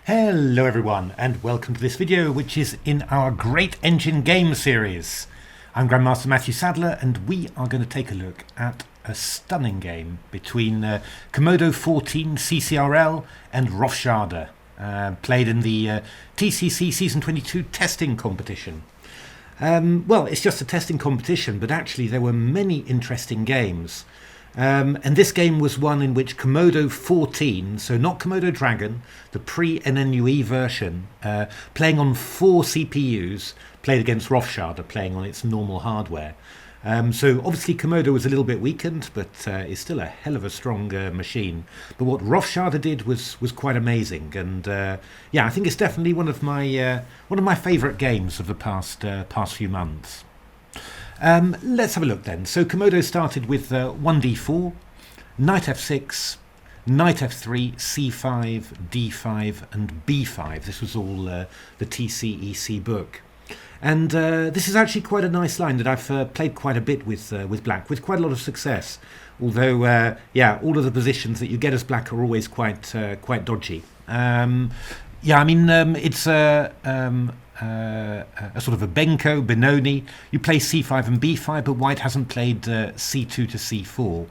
Hello everyone and welcome to this video which is in our Great Engine Game series. I'm Grandmaster Matthew Sadler and we are going to take a look at a stunning game between Komodo 14 CCRL and rofChade, played in the TCEC Season 22 testing competition. Well, it's just a testing competition, but actually there were many interesting games. And this game was one in which Komodo 14, so not Komodo Dragon, the pre-NNUE version, playing on 4 CPUs, played against rofChade, playing on its normal hardware. So obviously Komodo was a little bit weakened, but is still a hell of a strong machine. But what rofChade did was quite amazing, and yeah, I think it's definitely one of my favourite games of the past few months. Let's have a look then. So Komodo started with 1d4, knight f6, knight f3, c5, d5 and b5. This was all the TCEC book. And this is actually quite a nice line that I've played quite a bit with black, with quite a lot of success. Although, yeah, all of the positions that you get as black are always quite dodgy. Yeah, I mean, it's a sort of a Benoni. You play c5 and b5, but white hasn't played c2 to c4.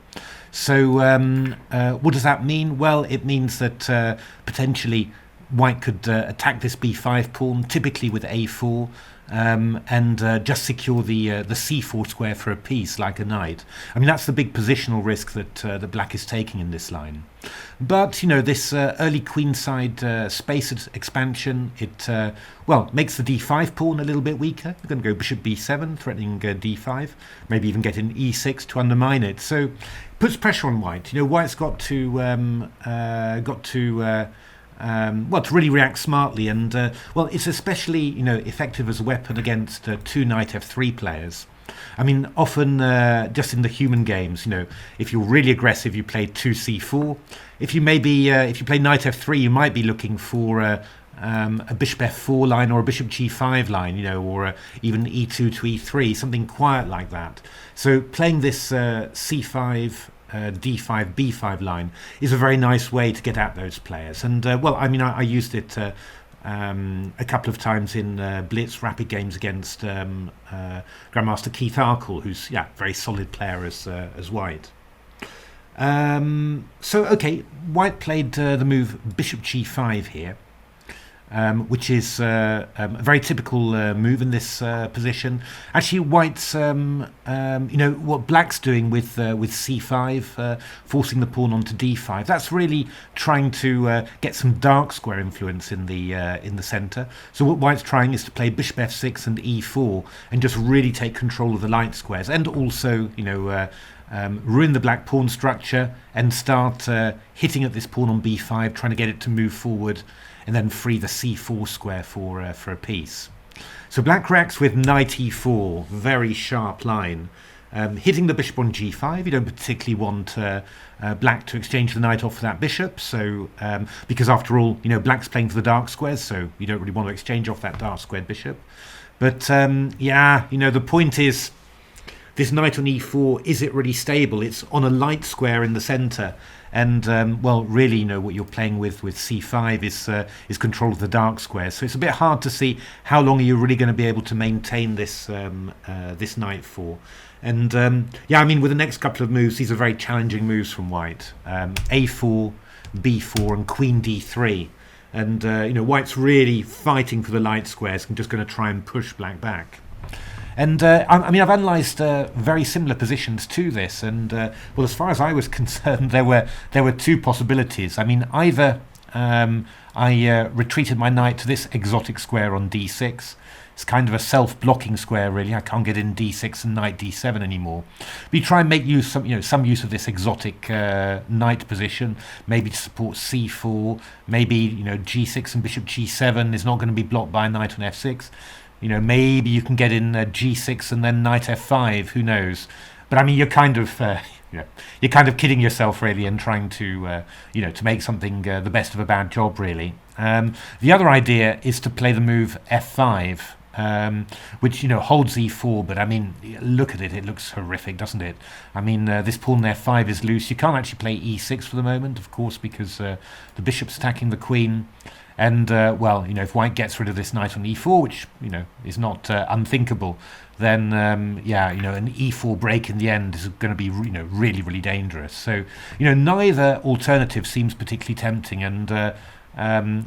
So what does that mean? Well, it means that potentially white could attack this b5 pawn, typically with a4, and just secure the c4 square for a piece like a knight. I mean, that's the big positional risk that black is taking in this line. But you know, this early queenside space expansion, it well, makes the d5 pawn a little bit weaker. We're going to go bishop b7, threatening d5, maybe even get an e6 to undermine it. So puts pressure on white. You know, white's got to well, to really react smartly, and well, it's especially, you know, effective as a weapon against 2 knight f3 players. I mean, often just in the human games, you know, if you're really aggressive, you play 2c4. If you play knight f3, you might be looking for a bishop f4 line or a bishop g5 line, you know, or even e2 to e3, something quiet like that. So playing this c5 d5 b5 line is a very nice way to get at those players. And well, I mean, I used it a couple of times in blitz rapid games against grandmaster Keith Arkle, who's, yeah, very solid player as white. So okay, white played the move bishop g5 here, which is a very typical move in this position. Actually, white's, you know, what black's doing with c5, forcing the pawn onto d5. That's really trying to get some dark square influence in the centre. So what white's trying is to play bishop f6 and e4 and just really take control of the light squares, and also, you know, ruin the black pawn structure and start hitting at this pawn on b5, trying to get it to move forward, and then free the c4 square for a piece. So black reacts with knight e4, very sharp line, hitting the bishop on g5. You don't particularly want black to exchange the knight off for that bishop, so because after all, you know, black's playing for the dark squares, so you don't really want to exchange off that dark squared bishop. But yeah, you know, the point is, this knight on e4, is it really stable? It's on a light square in the centre, and well, really, you know, what you're playing with c5 is control of the dark square. So it's a bit hard to see how long you're really going to be able to maintain this this knight for. And yeah, I mean, with the next couple of moves, these are very challenging moves from white. A4, b4, and queen d3. And you know, white's really fighting for the light squares and just going to try and push black back. And I mean, I've analysed very similar positions to this, and well, as far as I was concerned, there were two possibilities. I mean, either I retreated my knight to this exotic square on d6. It's kind of a self-blocking square, really. I can't get in d6 and knight d7 anymore. But you try and make use some use of this exotic knight position, maybe to support c4. Maybe, you know, g6 and bishop g7 is not going to be blocked by a knight on f6. You know, maybe you can get in g6 and then knight f5. Who knows? But I mean, you're kind of you're kind of kidding yourself, really, and trying to you know, to make something the best of a bad job, really. The other idea is to play the move f5. Which, you know, holds e4, but I mean, look at it, it looks horrific, doesn't it? I mean, this pawn f5 is loose. You can't actually play e6 for the moment, of course, because the bishop's attacking the queen, And well, if white gets rid of this knight on e4, which is not unthinkable, then yeah, an e4 break in the end is going to be really, really dangerous. So neither alternative seems particularly tempting. And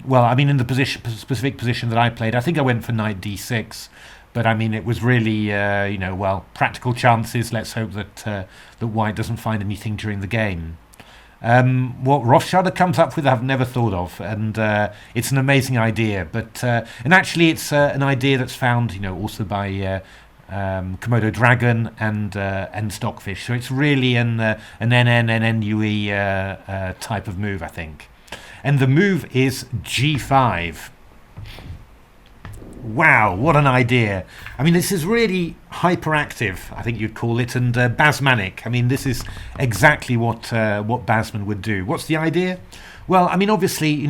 well, I mean, in the specific position that I played, I think I went for knight d6. But I mean, it was really, well, practical chances. Let's hope that that white doesn't find anything during the game. What rofChade comes up with, I've never thought of, and it's an amazing idea. But and actually, it's an idea that's found, also by Komodo Dragon and Stockfish. So it's really an NNUE type of move, I think. And the move is g5. Wow, what an idea. I mean, this is really hyperactive, I think you'd call it, and Basmanic. I mean, this is exactly what Basman would do. What's the idea? Well, I mean, obviously,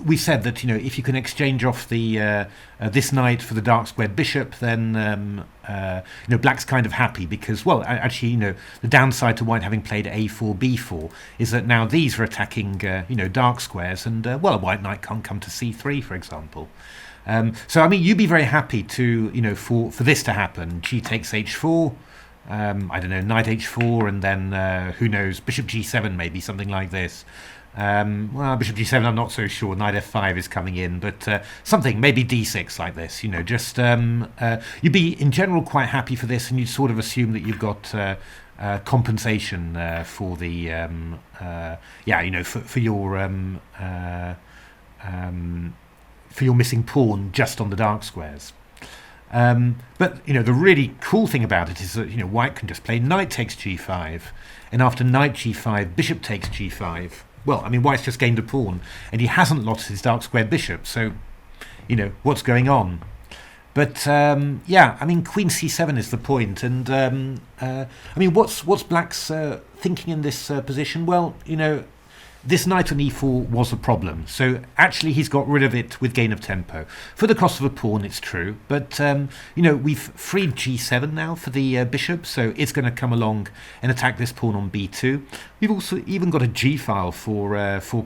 we said that, if you can exchange off the this knight for the dark squared bishop, then, black's kind of happy because, well, actually, the downside to white having played a4, b4 is that now these are attacking, dark squares, and, well, a white knight can't come to c3, for example. So I mean, you'd be very happy to for this to happen. G takes h4, I don't know, knight h4, and then who knows, bishop g7, maybe something like this. Well, bishop g7, I'm not so sure. Knight f5 is coming in, but something maybe d6 like this. Just you'd be in general quite happy for this, and you'd sort of assume that you've got compensation for the for your missing pawn just on the dark squares. But the really cool thing about it is that white can just play knight takes g5, and after knight g5, bishop takes g5. Well, I mean, white's just gained a pawn, and he hasn't lost his dark squared bishop. So, what's going on? But yeah, I mean, queen c7 is the point, and I mean, what's black's thinking in this position? Well, this knight on e4 was a problem, so actually he's got rid of it with gain of tempo. For the cost of a pawn, it's true, but we've freed g7 now for the bishop, so it's going to come along and attack this pawn on b2. We've also even got a g-file for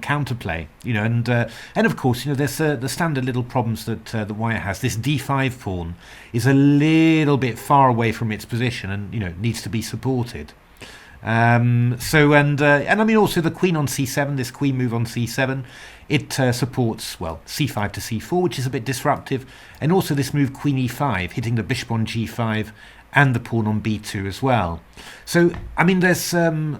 counterplay, and of course, there's the standard little problems that the white has. This d5 pawn is a little bit far away from its position, and needs to be supported. So and I mean also the queen on c7, this queen move on c7, it supports, well, c5 to c4, which is a bit disruptive, and also this move queen e5, hitting the bishop on g5 and the pawn on b2 as well. So I mean there's sort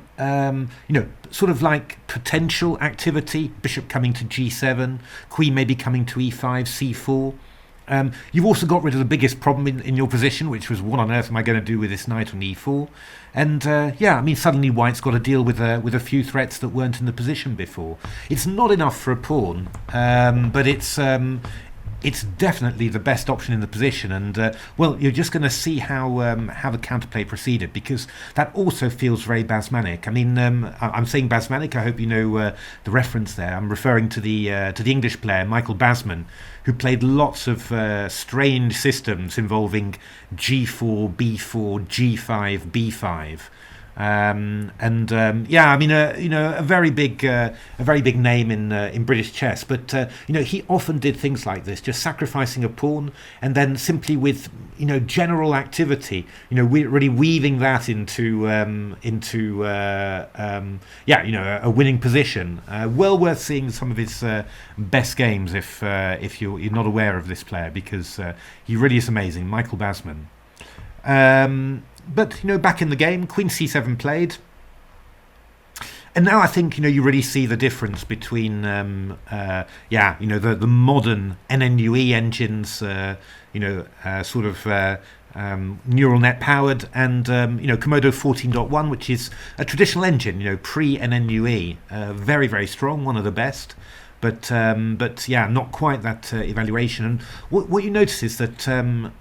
of like potential activity, bishop coming to g7, queen maybe coming to e5, c4. You've also got rid of the biggest problem in your position, which was what on earth am I going to do with this knight on e4? And yeah, I mean, suddenly white's got to deal with a few threats that weren't in the position before. It's not enough for a pawn, but it's definitely the best option in the position. And well, you're just going to see how the counterplay proceeded, because that also feels very Basmanic. I mean, I'm saying Basmanic. I hope you know the reference there. I'm referring to the English player Michael Basman, who played lots of strange systems involving g4, b4, g5, b5. Yeah, I mean, a very big name in British chess. But he often did things like this, just sacrificing a pawn, and then simply with general activity, really weaving that into a winning position. Well worth seeing some of his best games if you're not aware of this player, because he really is amazing, Michael Basman. But back in the game, queen c7 played, and now I think you really see the difference between the modern NNUE engines, sort of neural net powered, and Komodo 14.1, which is a traditional engine, pre NNUE, very, very strong, one of the best. But yeah, not quite that evaluation. And what you notice is that the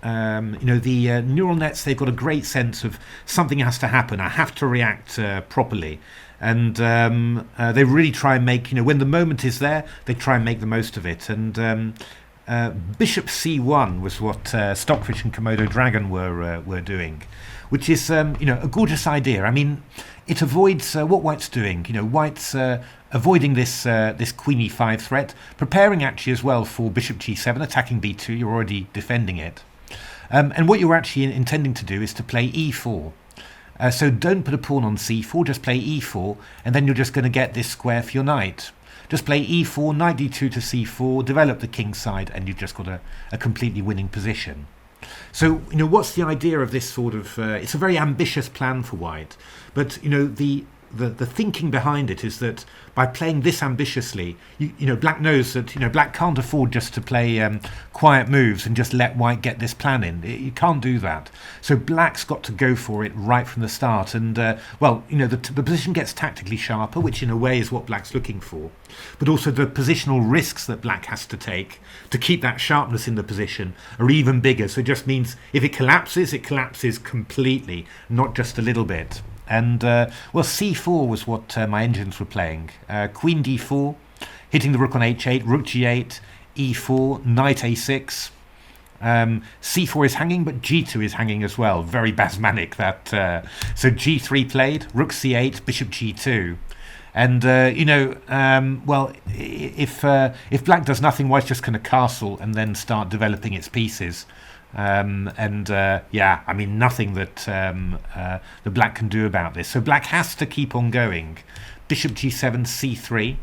neural nets, they've got a great sense of something has to happen. I have to react properly, and they really try and make when the moment is there, they try and make the most of it. And bishop c1 was what Stockfish and Komodo Dragon were doing. which is a gorgeous idea. I mean, it avoids what White's doing. White's avoiding this queen e5 threat, preparing actually as well for bishop g7, attacking b2. You're already defending it, and what you're actually intending to do is to play e4. So don't put a pawn on c4, just play e4, and then you're just going to get this square for your knight. Just play e4, knight d2 to c4, develop the kingside, and you've just got a completely winning position. So, what's the idea of this sort of... it's a very ambitious plan for White, but, the thinking behind it is that by playing this ambitiously, Black knows that Black can't afford just to play quiet moves and just let White get this plan in. You can't do that. So Black's got to go for it right from the start, and the position gets tactically sharper, which in a way is what Black's looking for, but also the positional risks that Black has to take to keep that sharpness in the position are even bigger. So it just means if it collapses completely, not just a little bit. And c4 was what my engines were playing. Queen d4, hitting the rook on h8, rook g8, e4, knight a6. c4 is hanging, but g2 is hanging as well. Very Basmanic that. So g3 played, rook c8, bishop g2. And if Black does nothing, White's just going to castle and then start developing its pieces. Nothing that the Black can do about this. So Black has to keep on going. Bishop g7, c3.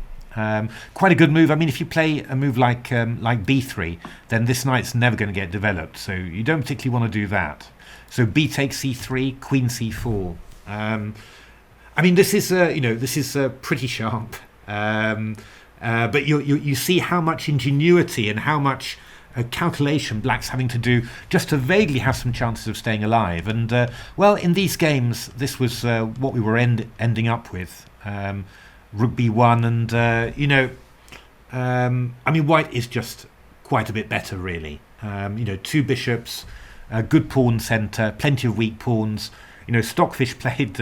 Quite a good move. I mean, if you play a move like b3, then this knight's never going to get developed. So you don't particularly want to do that. So b takes c3, queen c4. This is pretty sharp. But you see how much ingenuity and how much calculation Black's having to do just to vaguely have some chances of staying alive. And in these games, this was what we were ending up with. Rook b1, and White is just quite a bit better, really. Two bishops, a good pawn centre, plenty of weak pawns. Stockfish played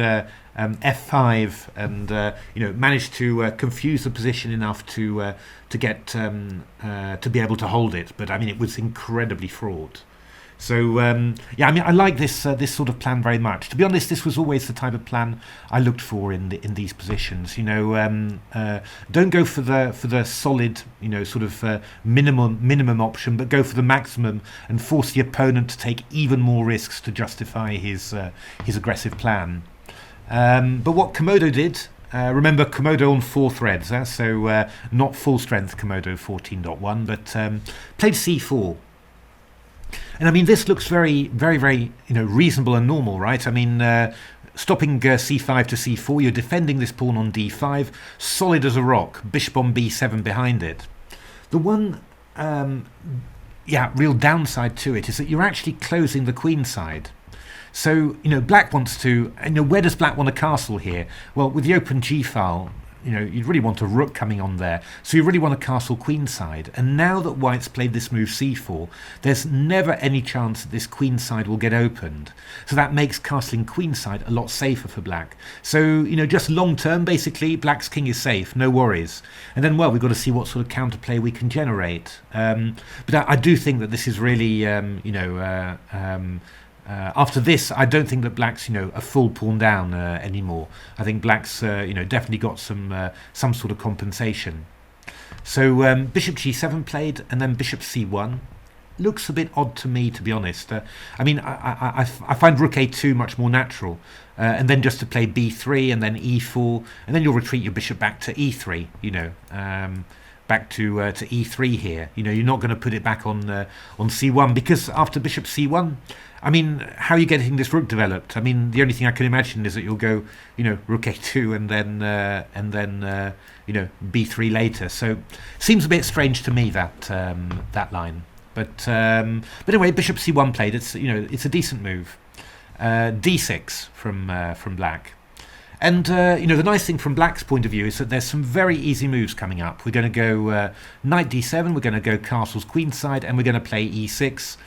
f5 and managed to confuse the position enough to get to be able to hold it. But it was incredibly fraught. So I like this sort of plan very much. To be honest, this was always the type of plan I looked for in these positions. Don't go for the solid minimum option, but go for the maximum and force the opponent to take even more risks to justify his aggressive plan. But what Komodo did, remember Komodo on 4 threads, so not full strength Komodo 14.1, but played c4. And this looks very, very, very reasonable and normal, right? Stopping c5 to c4, you're defending this pawn on d5, solid as a rock, bishop on b7 behind it. The one real downside to it is that you're actually closing the queen side. So, Black wants to, where does Black want a castle here? Well, with the open g-file, you'd really want a rook coming on there. So you really want a castle queenside. And now that White's played this move c4, there's never any chance that this queenside will get opened. So that makes castling queenside a lot safer for Black. So, just long term, basically, Black's king is safe, no worries. And then, we've got to see what sort of counterplay we can generate. But I do think that this is really, after this, I don't think that Black's, a full pawn down anymore. I think Black's, definitely got some sort of compensation. So bishop g7 played, and then bishop c1. Looks a bit odd to me, to be honest. I find rook a2 much more natural, and then just to play b3 and then e4, and then you'll retreat your bishop back to e3. Back to e3 here. You're not going to put it back on c1, because after bishop c1. How are you getting this rook developed? The only thing I can imagine is that you'll go, rook a2 and then b3 later. So seems a bit strange to me that line. But anyway, bishop c1 played. It's it's a decent move. d6 from Black. And the nice thing from Black's point of view is that there's some very easy moves coming up. We're going to go knight d7. We're going to go castles queenside, and we're going to play e6.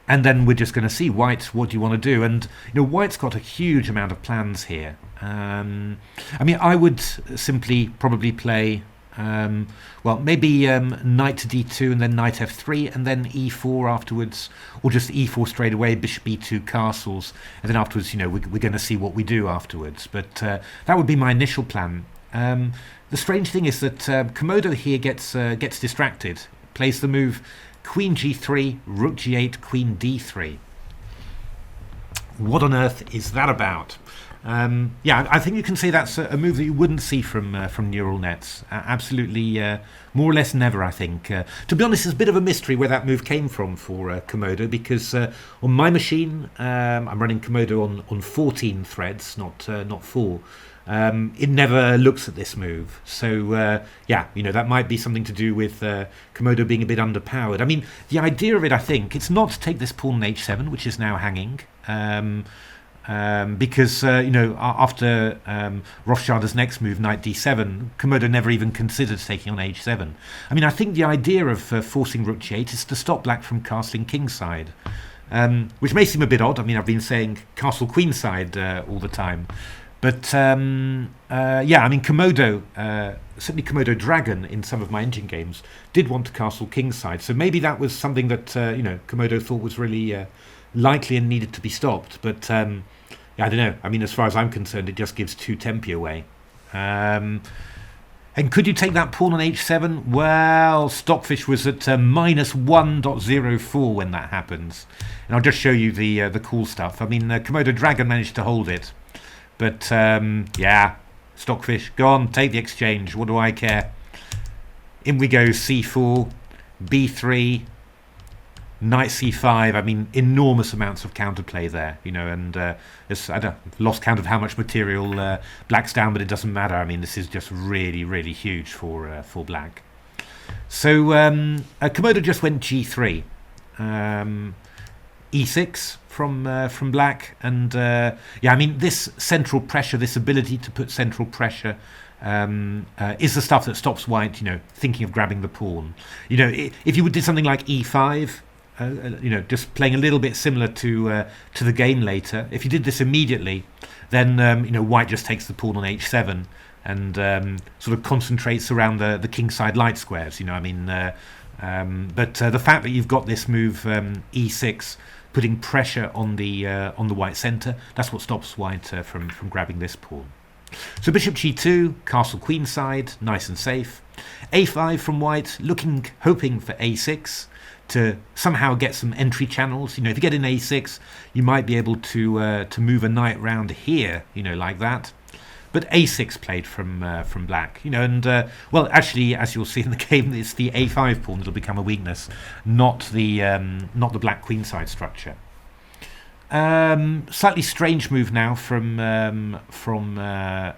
And then we're just going to see, White, what do you want to do? And White's got a huge amount of plans here. I would simply probably play Well, maybe knight to d2 and then knight f3 and then e4 afterwards, or just e4 straight away, bishop e2 castles, and then afterwards, we're going to see what we do afterwards. But that would be my initial plan. The strange thing is that Komodo here gets distracted, plays the move queen g3, rook g8, queen d3. What on earth is that about? Yeah, I think you can say that's a move that you wouldn't see from neural nets. Absolutely, more or less never, I think. To be honest, it's a bit of a mystery where that move came from for Komodo, because on my machine, I'm running Komodo on 14 threads, not 4. It never looks at this move. So, yeah, that might be something to do with Komodo being a bit underpowered. I mean, the idea of it, I think, it's not to take this pawn on h7, which is now hanging. Because after rofChade's next move, knight d7, Komodo never even considered taking on h7. I mean, I think the idea of forcing rook g8 is to stop black from castling kingside, which may seem a bit odd. I mean, I've been saying castle queenside all the time, but yeah, I mean, Komodo, certainly Komodo Dragon in some of my engine games did want to castle kingside, so maybe that was something that Komodo thought was really likely and needed to be stopped. But yeah, I don't know. I mean, as far as I'm concerned, it just gives 2 tempi away. And could you take that pawn on h7? Well, Stockfish was at minus 1.04 when that happens. And I'll just show you the cool stuff. I mean, Komodo Dragon managed to hold it. But yeah, Stockfish, go on, take the exchange. What do I care? In we go, c4, b3, knight c5. I mean, enormous amounts of counterplay there, and I lost count of how much material black's down, but it doesn't matter. I mean, this is just really, really huge for black. So Komodo just went g3, e6 from black, and yeah, I mean, this central pressure, this ability to put central pressure, is the stuff that stops white, thinking of grabbing the pawn. If you did something like e5. Just playing a little bit similar to the game later. If you did this immediately, then white just takes the pawn on h7 and sort of concentrates around the kingside light squares. But the fact that you've got this move e6 putting pressure on the white centre, that's what stops white from grabbing this pawn. So bishop g2, castle queenside, nice and safe. a5 from white, hoping for a6. To somehow get some entry channels. If you get in a6, you might be able to move a knight round here, like that. But a6 played from black, well, actually, as you'll see in the game, it's the a5 pawn that'll become a weakness, not the black queenside structure. Slightly strange move now from Komodo.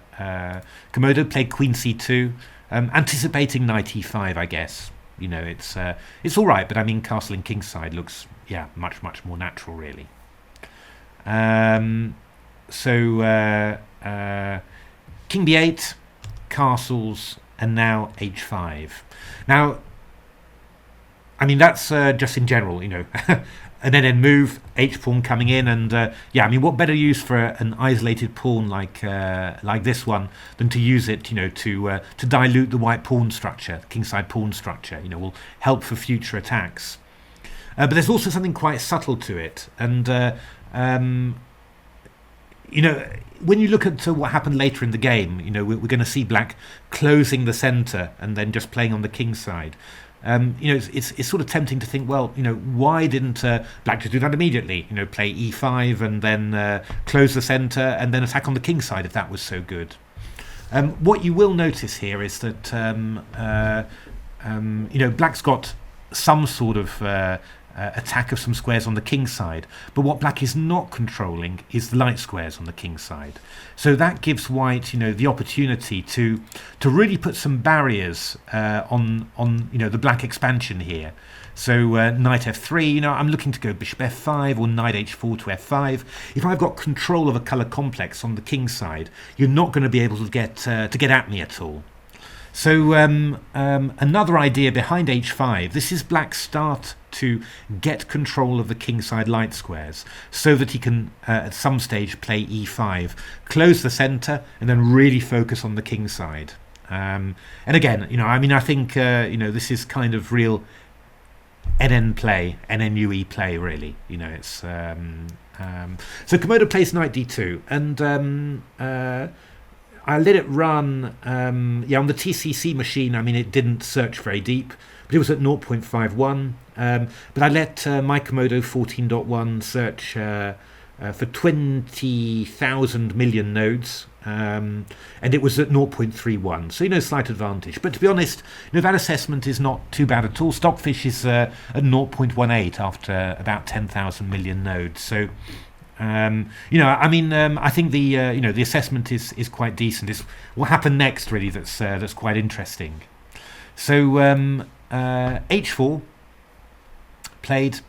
Played queen c2, anticipating knight e5, I guess. It's all right, but I mean, castling kingside looks, yeah, much more natural, really. So king b8, castles, and now h5. Now, I mean, that's just in general, an NN move, h pawn coming in, and yeah, I mean, what better use for an isolated pawn like this one than to use it, to dilute the white pawn structure, the kingside pawn structure, will help for future attacks. But there's also something quite subtle to it, and when you look at what happened later in the game, we're going to see black closing the centre and then just playing on the kingside. It's sort of tempting to think, well, why didn't black just do that immediately? Play e5 and then close the centre and then attack on the king side if that was so good. What you will notice here is that black's got some sort of attack of some squares on the king side, but what black is not controlling is the light squares on the king side. So that gives white, the opportunity to really put some barriers on the black expansion here. So knight f3, I'm looking to go bishop f5 or knight h4 to f5. If I've got control of a colour complex on the king side, you're not going to be able to get at me at all. So another idea behind h5, this is black's start to get control of the kingside light squares so that he can at some stage play e5, close the centre and then really focus on the king side. And again, I mean, I think this is kind of real NNUE play, really. It's so Komodo plays knight d2, and I let it run. On the TCEC machine, I mean, it didn't search very deep, but it was at 0.51. But I let my Komodo 14.1 search for 20,000 million nodes, and it was at 0.31, so slight advantage. But to be honest, that assessment is not too bad at all. Stockfish is at 0.18 after about 10,000 million nodes. So I think the assessment is quite decent. It's what happened next, really, that's quite interesting. So h4 played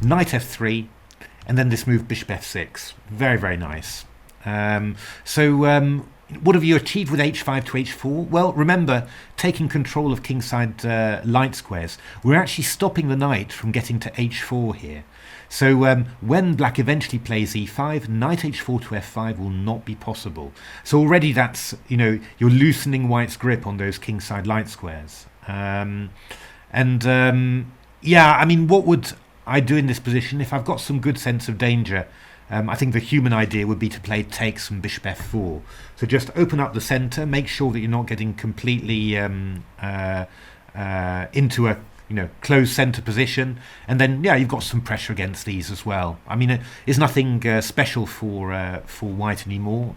knight f3, and then this move bishop f6. Very, very nice. What have you achieved with h5 to h4? Well, remember, taking control of kingside light squares, we're actually stopping the knight from getting to h4 here. So when black eventually plays e5, knight h4 to f5 will not be possible. So already that's, you're loosening white's grip on those kingside light squares. I mean, what would I do in this position if I've got some good sense of danger? I think the human idea would be to play takes and bishop f4. So just open up the center, make sure that you're not getting completely into a closed center position, and then you've got some pressure against these as well. I mean, it's nothing special for white anymore.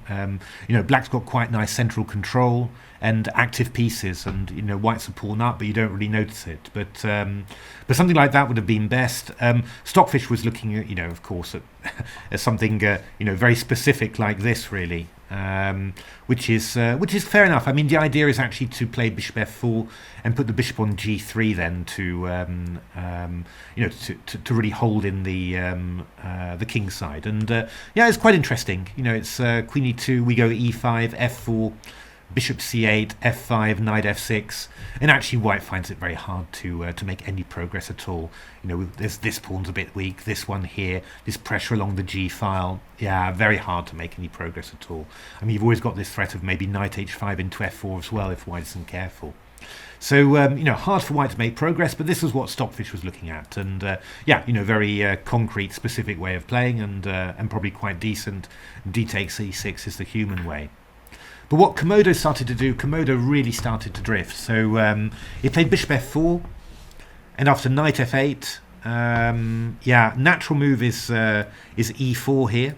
Black's got quite nice central control and active pieces, and white's a pawn up, but you don't really notice it. But something like that would have been best. Stockfish was looking at of course at something very specific like this, really. Which is fair enough. I mean, the idea is actually to play bishop f4 and put the bishop on g3 then to really hold in the king side. And it's quite interesting. It's queen e2, we go e5, f4, bishop c8, f5, knight f6, and actually white finds it very hard to make any progress at all. This pawn's a bit weak, this one here, this pressure along the g file, very hard to make any progress at all. I mean, you've always got this threat of maybe knight h5 into f4 as well if white isn't careful. So hard for white to make progress, but this is what Stockfish was looking at, and very concrete, specific way of playing, and probably quite decent. D takes e6 is the human way. But what Komodo started to do, Komodo really started to drift. So he played bishop f4, and after knight f8, natural move is e4 here.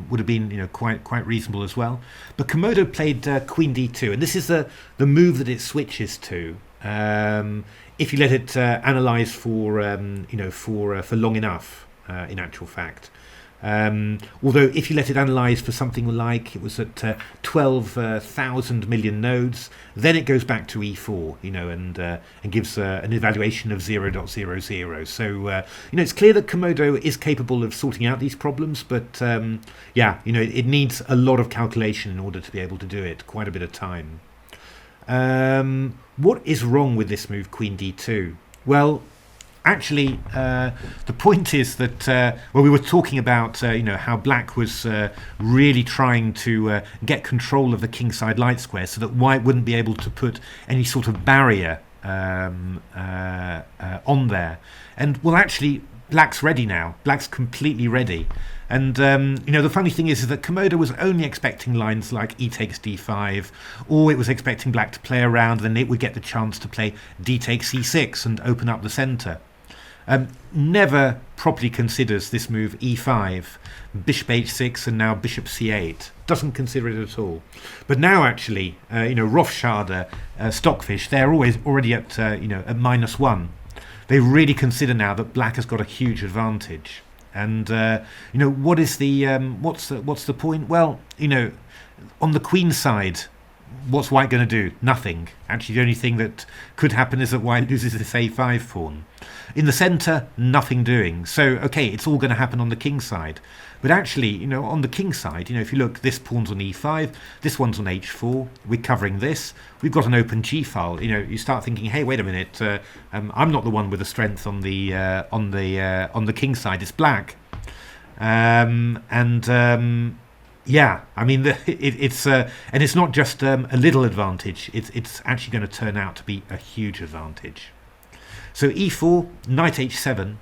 Would have been quite reasonable as well. But Komodo played queen d2, and this is the move that it switches to. If you let it analyze for long enough, in actual fact. Although if you let it analyze for something like it was at 12,000 million nodes, then it goes back to e4, and gives an evaluation of 0.00. So it's clear that Komodo is capable of sorting out these problems, but it needs a lot of calculation in order to be able to do it. Quite a bit of time. What is wrong with this move, queen d2? Well, actually, the point is that we were talking about how black was really trying to get control of the kingside light square so that white wouldn't be able to put any sort of barrier on there. And well, actually, black's ready now. Black's completely ready. And the funny thing is that Komodo was only expecting lines like e takes d5, or it was expecting black to play around, then it would get the chance to play d takes e6 and open up the center. Never properly considers this move e5, bishop h6, and now bishop c8. Doesn't consider it at all. But now, actually, rofChade, Stockfish, they're already at at -1. They really consider now that black has got a huge advantage. And what is the what's the point? Well, on the queen side, what's white going to do? Nothing. Actually, the only thing that could happen is that white loses this a5 pawn. In the center, nothing doing. So, okay, it's all going to happen on the king side. But actually, on the king side, if you look, this pawn's on e5, this one's on h4, we're covering this, we've got an open g file. You start thinking, hey, wait a minute, I'm not the one with the strength on the king side, it's black. Yeah, I mean, it's and it's not just a little advantage. It's actually going to turn out to be a huge advantage. So e4, knight h7,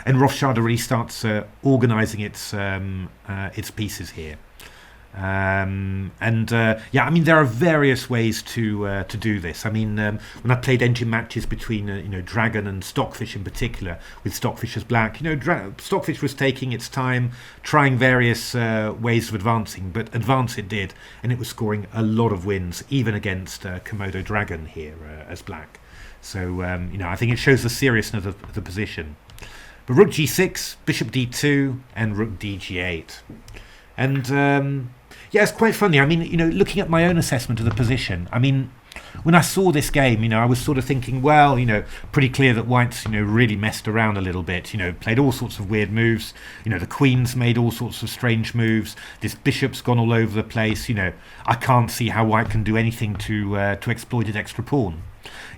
and rofChade really starts organising its pieces here. Yeah, I mean, there are various ways to do this. I mean, when I played engine matches between Dragon and Stockfish in particular, with Stockfish as black, Stockfish was taking its time, trying various ways of advancing, but advance it did, and it was scoring a lot of wins, even against Komodo Dragon here as black. So I think it shows the seriousness of the position. But rook g6, bishop d2, and rook dg8, and yeah, it's quite funny. I mean, looking at my own assessment of the position, I mean, when I saw this game, I was sort of thinking, well, pretty clear that White's, really messed around a little bit, played all sorts of weird moves. The Queen's made all sorts of strange moves. This Bishop's gone all over the place. I can't see how White can do anything to exploit its extra pawn.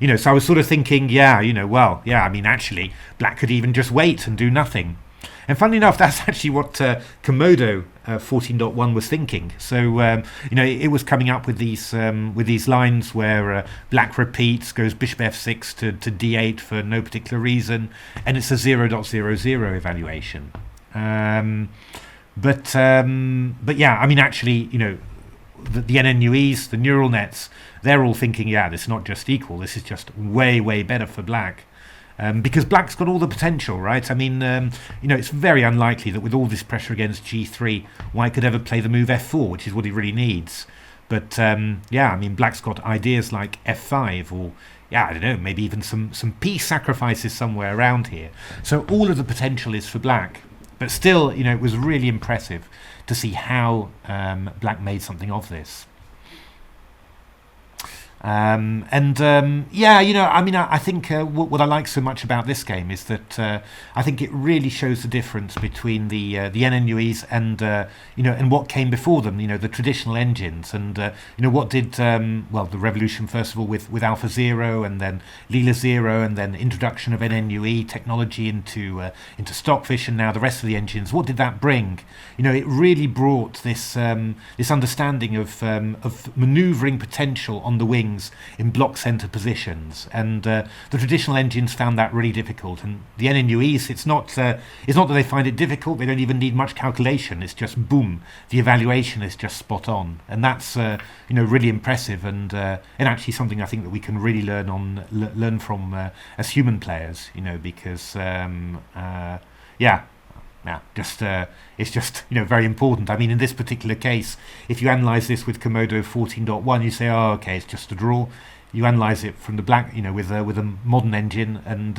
So I was sort of thinking, well, I mean, actually, Black could even just wait and do nothing. And funnily enough, that's actually what Komodo 14.1 was thinking. So it was coming up with these lines where Black repeats, goes bishop f6 to d8 for no particular reason, and it's a 0.00 evaluation. But yeah, I mean, actually, the NNUEs, the neural nets, they're all thinking, yeah, this is not just equal. This is just way, way better for Black. Because Black's got all the potential, right? I mean, it's very unlikely that with all this pressure against g3, White could ever play the move f4, which is what he really needs. But yeah, I mean, Black's got ideas like f5, or yeah, I don't know, maybe even some piece sacrifices somewhere around here. So all of the potential is for Black. But still, it was really impressive to see how Black made something of this. Yeah, I mean, I think what I like so much about this game is that I think it really shows the difference between the NNUEs and and what came before them. The traditional engines, and what did well, the revolution first of all with AlphaZero, and then LilaZero, and then introduction of NNUE technology into Stockfish, and now the rest of the engines. What did that bring? It really brought this this understanding of manoeuvring potential on the wing in block center positions, and the traditional engines found that really difficult. And the NNUEs, it's not that they find it difficult. They don't even need much calculation. It's just boom, the evaluation is just spot on, and that's really impressive, and actually something I think that we can really learn from as human players. Because it's just very important. I mean, in this particular case, if you analyze this with Komodo 14.1, you say, oh, okay, it's just a draw. You analyze it from the Black, with a modern engine, and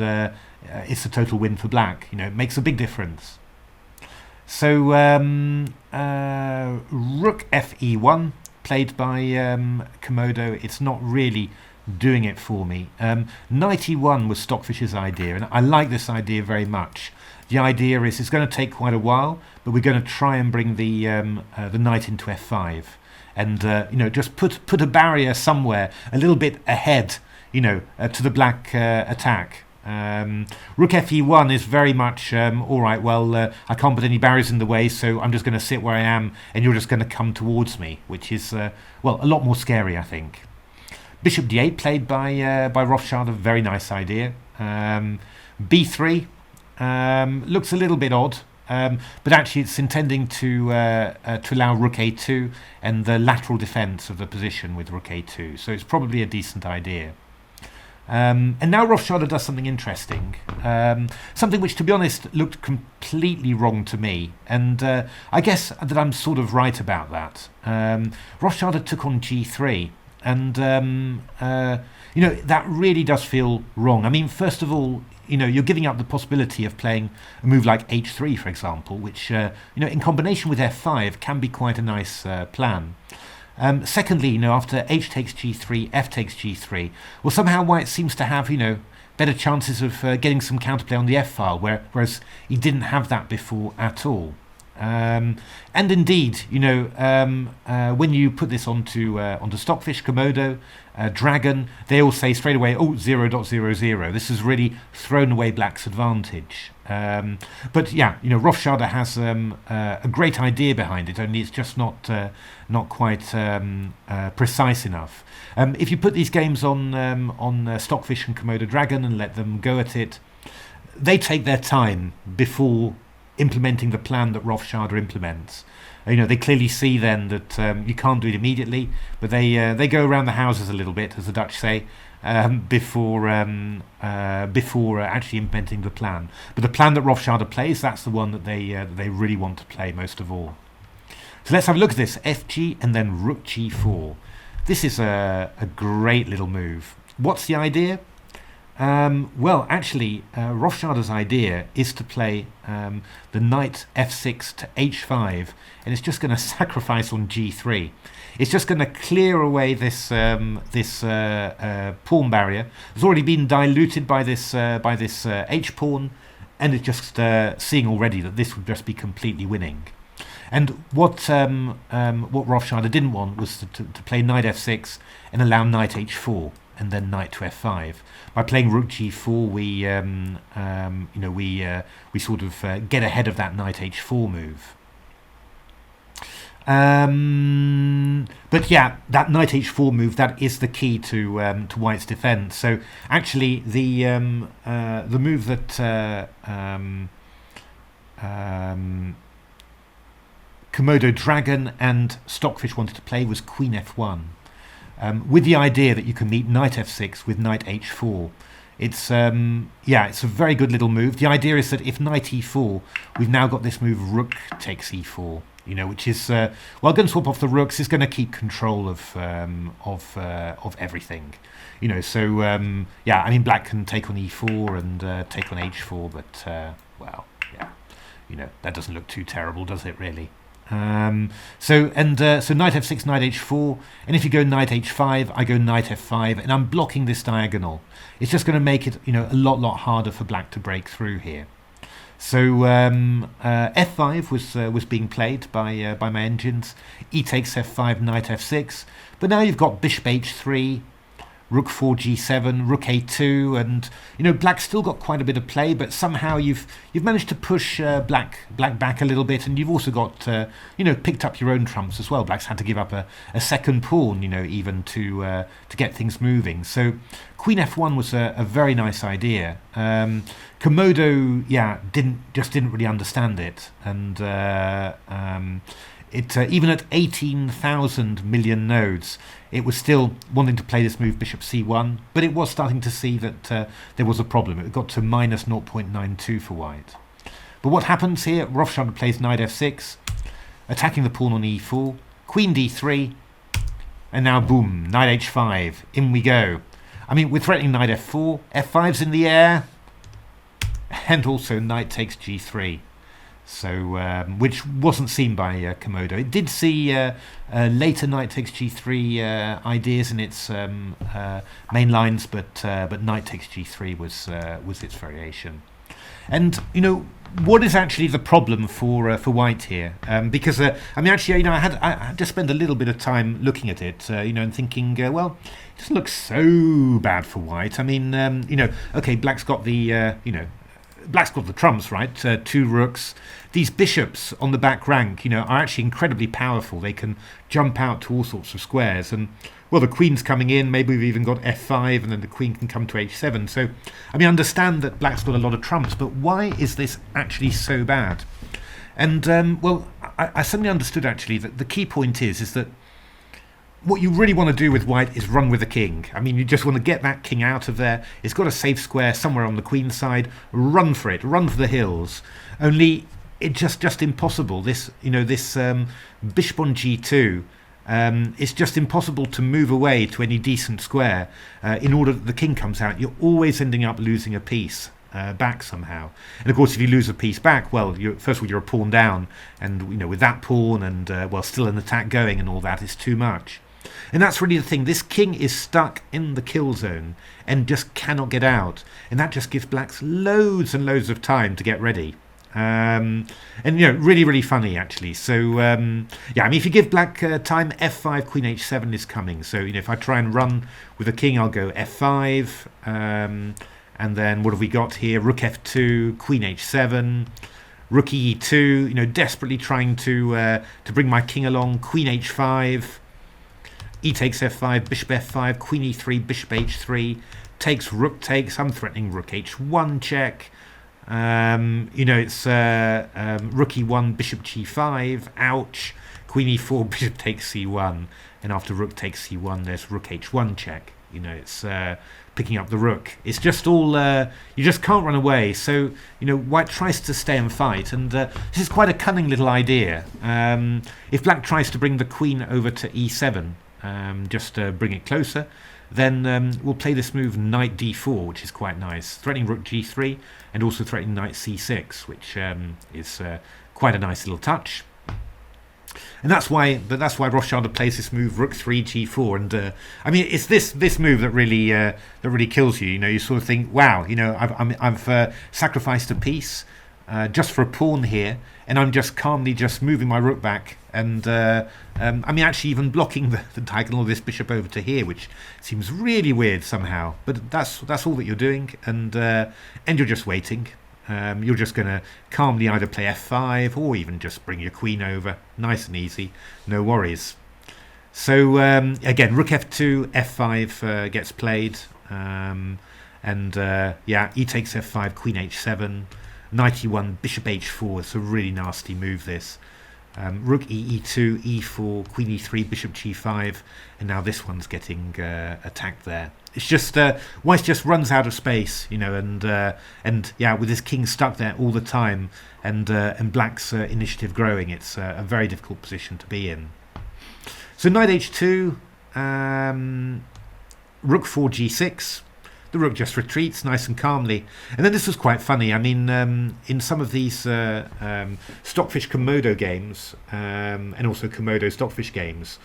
it's a total win for Black. It makes a big difference. So rook fe1 played by Komodo. It's not really doing it for me. Knight e1 was Stockfish's idea, and I like this idea very much. The idea is it's going to take quite a while, but we're going to try and bring the knight into f5, and just put a barrier somewhere a little bit ahead, to the Black attack. Rook fe1 is very much all right. Well, I can't put any barriers in the way, so I'm just going to sit where I am, and you're just going to come towards me, which is well, a lot more scary, I think. Bishop d8 played by rofChade, a very nice idea. b3. Looks a little bit odd, but actually it's intending to allow rook a2 and the lateral defense of the position with rook a2, so it's probably a decent idea. And now rofChade does something interesting, something which, to be honest, looked completely wrong to me, and I guess that I'm sort of right about that. rofChade took on g3, and that really does feel wrong. I mean, first of all, you're giving up the possibility of playing a move like h3, for example, which, in combination with f5 can be quite a nice plan. Secondly, after h takes g3, f takes g3, well, somehow White seems to have, better chances of getting some counterplay on the f-file, whereas he didn't have that before at all. And indeed, when you put this onto Stockfish, Komodo, Dragon, they all say straight away, oh, 0.00. This has really thrown away Black's advantage. But yeah, rofChade has a great idea behind it, only it's just not quite precise enough. If you put these games on Stockfish and Komodo Dragon and let them go at it, they take their time before implementing the plan that rofChade implements. They clearly see then that you can't do it immediately, but they go around the houses a little bit, as the Dutch say, before actually implementing the plan. But the plan that rofChade plays, that's the one that they really want to play most of all. So let's have a look at this. FG and then rook g4. This is a great little move. What's the idea? Well, actually, rofChade's idea is to play the knight f6 to h5, and it's just going to sacrifice on g3. It's just going to clear away this pawn barrier. It's already been diluted by this h pawn, and it's just seeing already that this would just be completely winning. And what rofChade didn't want was to play knight f6 and allow knight h4. And then knight to f5. By playing rook g4, we sort of get ahead of that knight h4 move. But yeah, that knight h4 move, that is the key to White's defense. So actually, the move that Komodo Dragon and Stockfish wanted to play was queen f1. With the idea that you can meet knight f6 with knight h4. It's a very good little move. The idea is that if knight e4, we've now got this move rook takes e4, which is going to swap off the rooks, is going to keep control of everything, So black can take on e4 and take on h4, but that doesn't look too terrible, does it really? So knight f6, knight h4, and if you go knight h5, I go knight f5, and I'm blocking this diagonal. It's just going to make it, a lot harder for black to break through here. So f5 was being played by my engines. E takes f5, knight f6, but now you've got bishop h3. Rook 4 g7, rook a2, and black's still got quite a bit of play, but somehow you've managed to push black back a little bit, and you've also got picked up your own trumps as well. Black's had to give up a second pawn, even to get things moving. So queen f1 was a very nice idea. Komodo, didn't really understand it, and it even at 18,000 million nodes, it was still wanting to play this move bishop c1, but it was starting to see that there was a problem. It got to minus 0.92 for white. But what happens here? rofChade plays knight f6, attacking the pawn on e4, queen d3, and now boom, knight h5, in we go. I mean, we're threatening knight f4, f5's in the air, and also knight takes g3. So, which wasn't seen by Komodo. It did see later knight takes g3 ideas in its main lines, but knight takes g3 was its variation. And what is actually the problem for white here? Because I had just spent a little bit of time looking at it, and thinking, well, it doesn't look so bad for white. I mean, okay, black's got the Black's got the trumps, right? 2 rooks. These bishops on the back rank, are actually incredibly powerful. They can jump out to all sorts of squares. And, well, the queen's coming in. Maybe we've even got f5, and then the queen can come to h7. So, I understand that black's got a lot of trumps, but why is this actually so bad? And, well, I suddenly understood, actually, that the key point is that what you really want to do with white is run with the king. You just want to get that king out of there. It's got a safe square somewhere on the queen's side. Run for it. Run for the hills. Only it's just impossible. This bishop on g2. It's just impossible to move away to any decent square in order that the king comes out. You're always ending up losing a piece back somehow. And of course, if you lose a piece back, well, first of all, you're a pawn down, and with that pawn and still an attack going and all that, it's too much. And that's really the thing. This king is stuck in the kill zone and just cannot get out. And that just gives blacks loads and loads of time to get ready. And, really, really funny, actually. So, if you give black time, f5, queen h7 is coming. So, if I try and run with the king, I'll go f5. And then what have we got here? Rook f2, queen h7, rook e2, you know, desperately trying to bring my king along. Queen h5, e takes f5, bishop f5, queen e3, bishop h3, takes, rook takes. I'm threatening rook h1 check. You know, it's rook e1, bishop g5, ouch. Queen e4, bishop takes c1, and after rook takes c1, there's rook h1 check. You know, it's picking up the rook. It's just all, you just can't run away. So, you know, white tries to stay and fight, and this is quite a cunning little idea. If black tries to bring the queen over to e7, just bring it closer, then we'll play this move knight d4, which is quite nice, threatening rook g3, and also threatening knight c6, which is quite a nice little touch. And that's why rofChade plays this move rook 3 g4, and I mean, it's this move that really kills you. You know, you sort of think, wow, you know, I've sacrificed a piece just for a pawn here, and I'm just calmly just moving my rook back, and I mean, actually even blocking the diagonal of this bishop over to here, which seems really weird somehow. But that's all that you're doing, and you're just waiting. You're just going to calmly either play f5 or even just bring your queen over. Nice and easy, no worries. So again, rook f2, f5 gets played, and yeah, e takes f5, queen h7, knight e1, bishop h4. It's a really nasty move, this. Rook e2, e4, queen e3, bishop g5, and now this one's getting attacked there. It's just white just runs out of space, you know, and yeah, with his king stuck there all the time, and black's initiative growing. It's a very difficult position to be in. So knight h2, rook 4 g6. The rook just retreats nice and calmly. And then this was quite funny. I mean, in some of these Stockfish Komodo games, and also Komodo Stockfish games,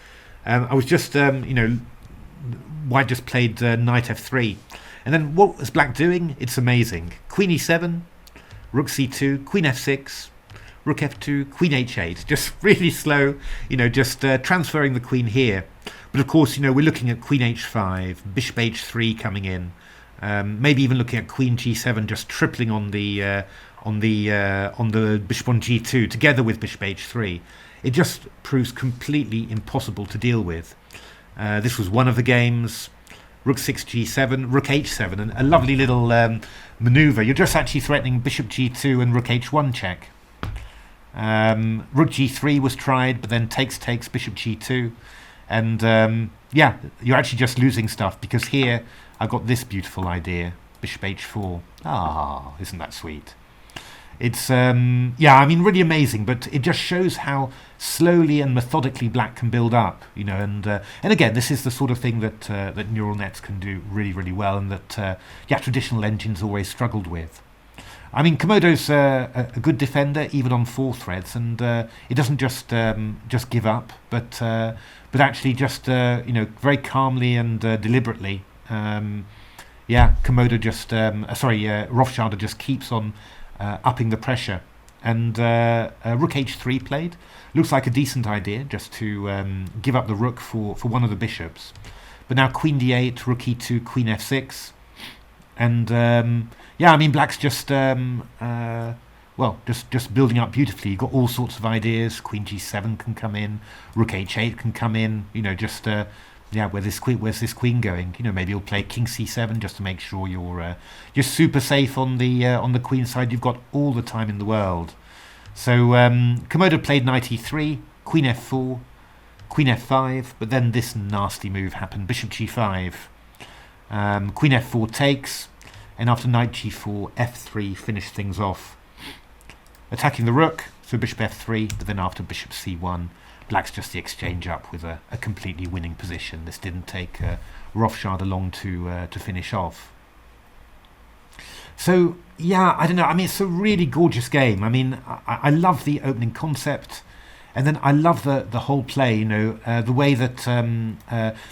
I was just, you know, white just played knight f3. And then what was black doing? It's amazing. Queen e7, rook c2, queen f6, rook f2, queen h8. Just really slow, you know, just transferring the queen here. But of course, you know, we're looking at queen h5, bishop h3 coming in. Maybe even looking at queen g7, just tripling on the bishop on g2 together with bishop h3. It just proves completely impossible to deal with. This was one of the games. Rook 6 g7, rook h7, and a lovely little maneuver. You're just actually threatening bishop g2 and rook h1 check. Rook g3 was tried, but then takes bishop g2, and yeah, you're actually just losing stuff, because here I've got this beautiful idea, bishop h4. Ah, isn't that sweet? It's yeah, I mean, really amazing, but it just shows how slowly and methodically black can build up, you know, and again, this is the sort of thing that that neural nets can do really, really well, and that yeah, traditional engines always struggled with. I mean, Komodo's a good defender even on 4 threads, and it doesn't just give up, but actually just you know, very calmly and deliberately. Yeah, Komodo just rofChade just keeps on upping the pressure, and rook h3 played. Looks like a decent idea, just to give up the rook for one of the bishops. But now queen d8, rook e2, queen f6, and yeah, I mean, black's just well, just building up beautifully. You've got all sorts of ideas. Queen g7 can come in, rook h8 can come in. You know, just yeah, where's this queen going? You know, maybe you'll play king c7 just to make sure you're super safe on the queen side. You've got all the time in the world. So Komodo played knight e3, queen f4, queen f5, but then this nasty move happened, bishop g5. Queen f4 takes, and after knight g4, f3 finished things off, attacking the rook. So bishop f3, but then after bishop c1, black's just the exchange up with a completely winning position. This didn't take rofChade long to finish off. So yeah, I don't know. I mean, it's a really gorgeous game. I mean, I love the opening concept, and then I love the whole play. You know, the way that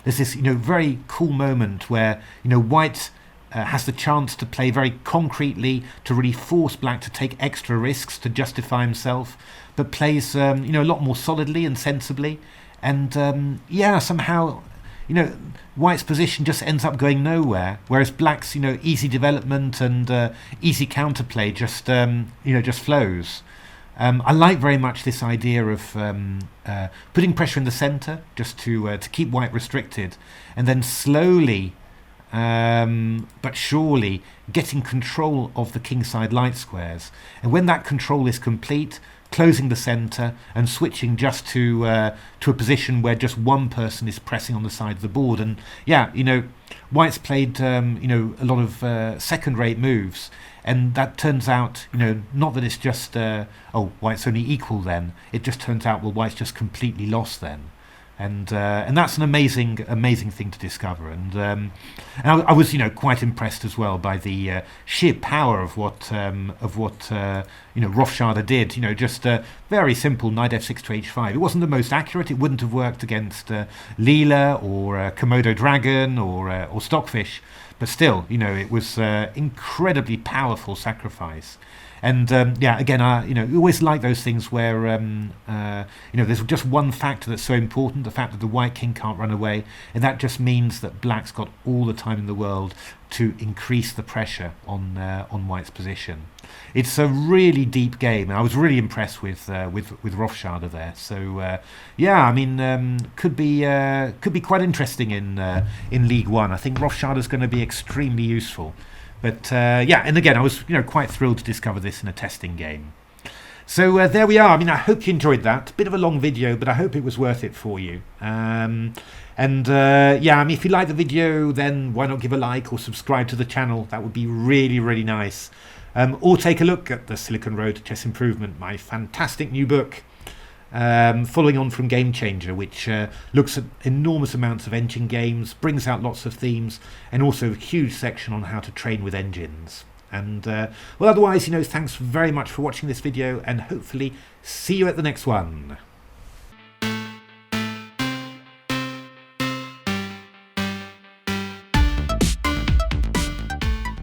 there's this, you know, very cool moment where, you know, white has the chance to play very concretely, to really force black to take extra risks to justify himself, but plays you know, a lot more solidly and sensibly, and yeah, somehow white's position just ends up going nowhere, whereas black's easy development and easy counterplay just flows. I like very much this idea of putting pressure in the centre just to keep white restricted, and then slowly but surely getting control of the kingside light squares. And when that control is complete, closing the centre and switching just to a position where just one person is pressing on the side of the board. And white's played a lot of second-rate moves. And that turns out, not that it's just, white's only equal then. It just turns out, well, white's just completely lost then. And that's an amazing thing to discover. And I was, quite impressed as well by the sheer power of what rofChade did. Just a very simple knight f6 to h5. It wasn't the most accurate. It wouldn't have worked against Leela or Komodo dragon or Stockfish. But still, it was incredibly powerful sacrifice. And again, you always like those things where there's just one factor that's so important, the fact that the white king can't run away, and that just means that black's got all the time in the world to increase the pressure on white's position. It's a really deep game, and I was really impressed with rofChade there. So could be quite interesting in League One. I think rofChade is going to be extremely useful. But and again, I was quite thrilled to discover this in a testing game. So there we are. I hope you enjoyed that. Bit of a long video, but I hope it was worth it for you. If you like the video, then why not give a like or subscribe to the channel? That would be really, really nice. Or take a look at the Silicon Road to Chess Improvement, my fantastic new book. Following on from Game Changer, which looks at enormous amounts of engine games, brings out lots of themes, and also a huge section on how to train with engines. And otherwise, thanks very much for watching this video, and hopefully see you at the next one.